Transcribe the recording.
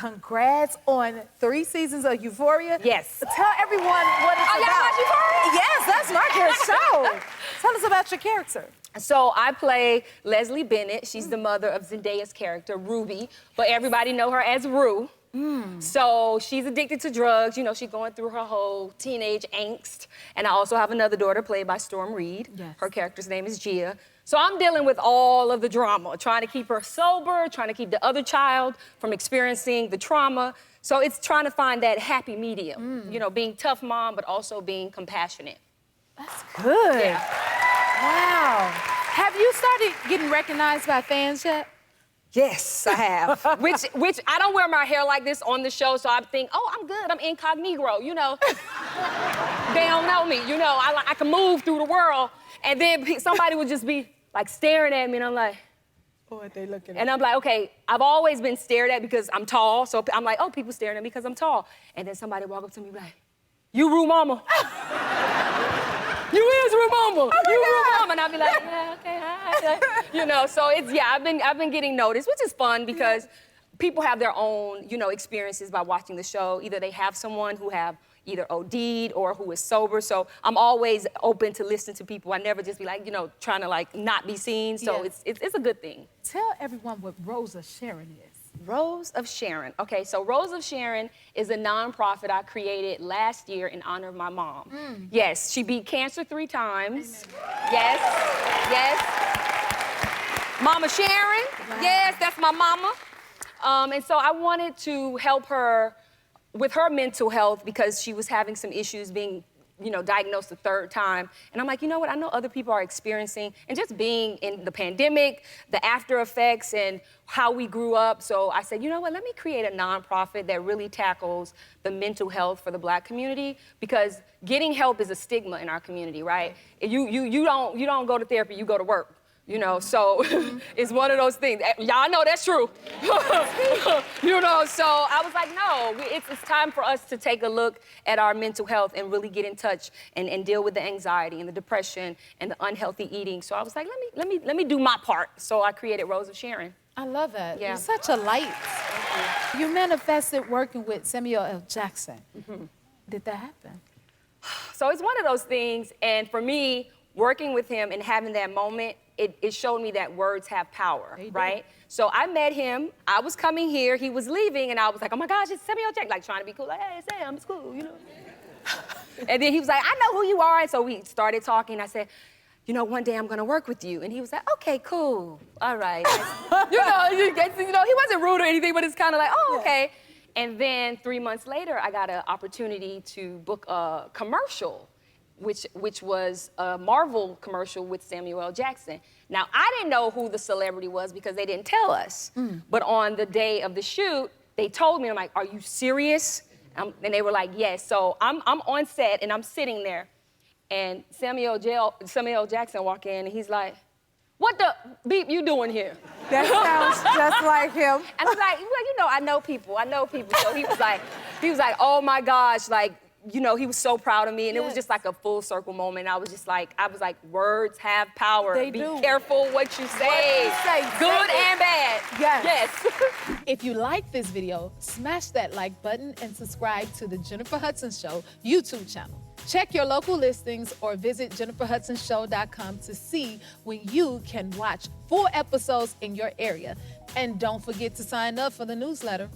congrats on 3 seasons of Euphoria. Yes. Tell everyone what it's about. Y'all watch Euphoria? Yes, that's my show. Tell us about your character. So I play Leslie Bennett. She's the mother of Zendaya's character, Ruby, but everybody know her as Rue. So she's addicted to drugs. You know, she's going through her whole teenage angst. And I also have another daughter played by Storm Reed. Yes. Her character's name is Gia. So I'm dealing with all of the drama, trying to keep her sober, trying to keep the other child from experiencing the trauma. So it's trying to find that happy medium, you know, being tough mom, but also being compassionate. That's good. Yeah. Wow. Have you started getting recognized by fans yet? Yes, I have. which I don't wear my hair like this on the show, so I think, oh, I'm good. I'm incognito, you know. They don't know me, you know. I can move through the world, and then somebody would just be like staring at me, and I'm like, What are they looking at? and I'm like, okay, I've always been stared at because I'm tall, so I'm like, oh, people staring at me because I'm tall. And then somebody walk up to me like, you Rue Mama. You is Rue Mama. You Rue Mama. And I'll be like, yeah, okay, hi. You know, so it's, yeah, I've been getting noticed, which is fun because people have their own, you know, experiences by watching the show. Either they have someone who have either OD'd or who is sober. So I'm always open to listen to people. I never just be like, you know, trying to like not be seen. So it's a good thing. Tell everyone what Rose of Sharon is. Rose of Sharon. Okay, so Rose of Sharon is a nonprofit I created last year in honor of my mom. Yes, she beat cancer 3 times. Amen. Yes. Mama Sharon. Wow. Yes, that's my mama. And so I wanted to help her with her mental health because she was having some issues being, you know, diagnosed the 3rd time. And I'm like, you know what, I know other people are experiencing, and just being in the pandemic, the after effects and how we grew up. So I said, you know what, let me create a nonprofit that really tackles the mental health for the Black community, because getting help is a stigma in our community, right? You don't go to therapy, you go to work. You know, so it's one of those things. Y'all know that's true. You know, so I was like, no, it's time for us to take a look at our mental health and really get in touch and deal with the anxiety and the depression and the unhealthy eating. So I was like, let me do my part. So I created Rose of Sharon. I love that. Yeah. You're such a light. You manifested working with Samuel L. Jackson. Did that happen? So it's one of those things, and for me, working with him and having that moment, it showed me that words have power, right? So I met him, I was coming here, he was leaving, and I was like, oh my gosh, it's Samuel Jackson, like trying to be cool, like, hey, Sam, it's cool, you know? And then he was like, I know who you are, and so we started talking. I said, you know, one day I'm gonna work with you. And he was like, okay, cool, all right. You know, he wasn't rude or anything, but it's kind of like, oh, okay. And then 3 months later, I got an opportunity to book a commercial, which was a Marvel commercial with Samuel L. Jackson. Now, I didn't know who the celebrity was because they didn't tell us. But on the day of the shoot, they told me, I'm like, are you serious? And they were like, yes. So I'm on set and I'm sitting there, and Samuel L. Jackson walk in and he's like, what the beep you doing here? That sounds just like him. And I'm like, well, you know, I know people. So he was like, oh my gosh, like, you know, he was so proud of me, and it was just like a full circle moment. I was like, words have power. They Be do. careful what you say. Good and bad. Yes. Yes. If you like this video, smash that like button and subscribe to the Jennifer Hudson Show YouTube channel. Check your local listings or visit jenniferhudsonshow.com to see when you can watch full episodes in your area. And don't forget to sign up for the newsletter.